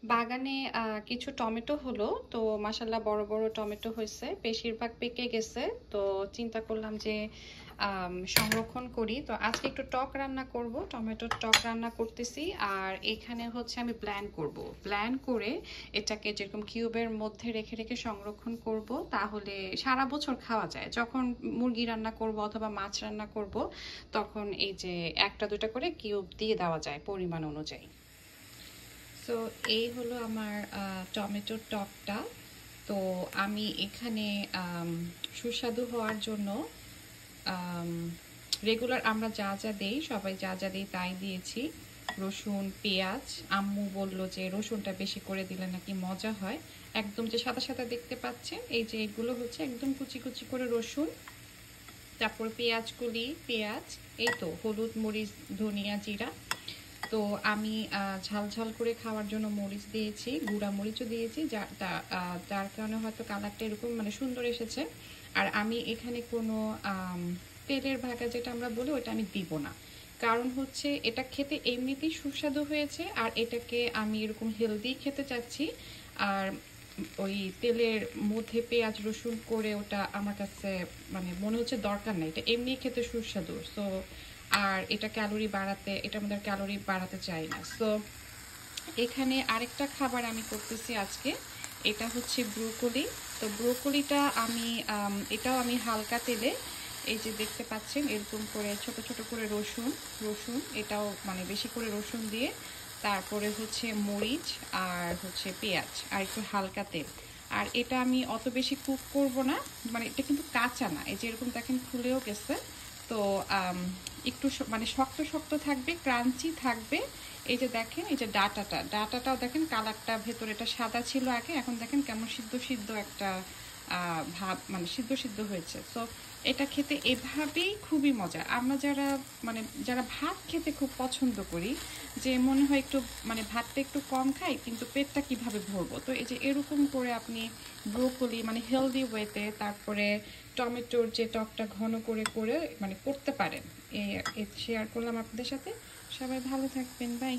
বাগানে কিছু টমেটো হলো, তো মাশাআল্লাহ বড় বড় টমেটো হয়েছে, বেশিরভাগ পেকে গেছে। তো চিন্তা করলাম যে সংরক্ষণ করি। তো আজকে একটু টক রান্না করব, টমেটোর টক রান্না করতেছি। আর এখানে হচ্ছে আমি ব্ল্যান্ড করে এটাকে যেরকম কিউবের মধ্যে রেখে রেখে সংরক্ষণ করব, তাহলে সারা বছর খাওয়া যায়। যখন মুরগি রান্না করব অথবা মাছ রান্না করব, তখন এই যে একটা দুটা করে কিউব দিয়ে দেওয়া যায় পরিমাণ অনুযায়ী। তো এই হলো আমার টমেটোর টকটা। তো আমি এখানে সুস্বাদু হওয়ার জন্য রেগুলার আমরা যা যা দেই, সবাই যা যা দেই তাই দিয়েছি। রসুন, পেঁয়াজ, আম্মু বলল যে রসুনটা বেশি করে দিলে নাকি মজা হয়। একদম যে সাদা সাদা দেখতে পাচ্ছেন, এই যে এগুলো হচ্ছে একদম কুচি কুচি করে রসুন। তারপর পেঁয়াজ, এই তো হলুদ, মরিচ, ধনিয়া, জিরা। তো আমি ঝাল ঝাল করে খাওয়ার জন্য মরিচ দিয়েছি, গুঁড়া মরিচও দিয়েছি, যার কারণে হয়তো কালারটা এরকম মানে সুন্দর এসেছে। আর আমি এখানে কোনো তেলের ভাগা যেটা আমরা বলি ওটা আমি দিব না, কারণ হচ্ছে এটা খেতে এমনিতেই সুস্বাদু হয়েছে, আর এটাকে আমি এরকম হেলদি খেতে চাচ্ছি। আর ওই তেলের মধ্যে পেঁয়াজ রসুন করে ওটা আমার কাছে মানে মনে হচ্ছে দরকার নেই, এটা এমনি খেতে সুস্বাদু। সো আর এটা এটার মধ্যে ক্যালোরি বাড়াতে চাই না। সো এখানে আরেকটা খাবার আমি করতেছি আজকে, এটা হচ্ছে ব্রোকলি। তো ব্রোকলিটা আমি এটাও আমি হালকা তেলে, এই যে দেখতে পাচ্ছেন এরকম করে ছোট ছোট করে রসুন এটাও মানে বেশি করে রসুন দিয়ে, তারপরে হচ্ছে মরিচ আর হচ্ছে পেঁয়াজ আর একটু হালকা তেল। আর এটা আমি অত বেশি কুক করব না, মানে এটা কিন্তু কাঁচা না, এই যে এরকম দেখেন খুলেও গেছে। তো একটু মানে শক্ত শক্ত থাকবে, ক্রাঞ্চি থাকবে। এই যে দেখেন, এই যে ডাটাটাও দেখেন কালারটা, ভেতরে এটা সাদা ছিল আগে, এখন দেখেন কেমন সিদ্ধ সিদ্ধ একটা ভাব, মানে সিদ্ধ সিদ্ধ হয়েছে। তো এটা খেতে এভাবেই খুবই মজা। আমরা যারা ভাত খেতে খুব পছন্দ করি, যে মনে হয় একটু মানে ভাতটা একটু কম খাই কিন্তু পেটটা কিভাবে ভরবো, তো এই যে এরকম করে আপনি ব্রোকলি মানে হেলদি ওয়েতে, তারপরে টমেটোর যে টকটা ঘন করে করে মানে করতে পারেন। শেয়ার করলাম আপনাদের সাথে। সবাই ভালো থাকবেন, বাই।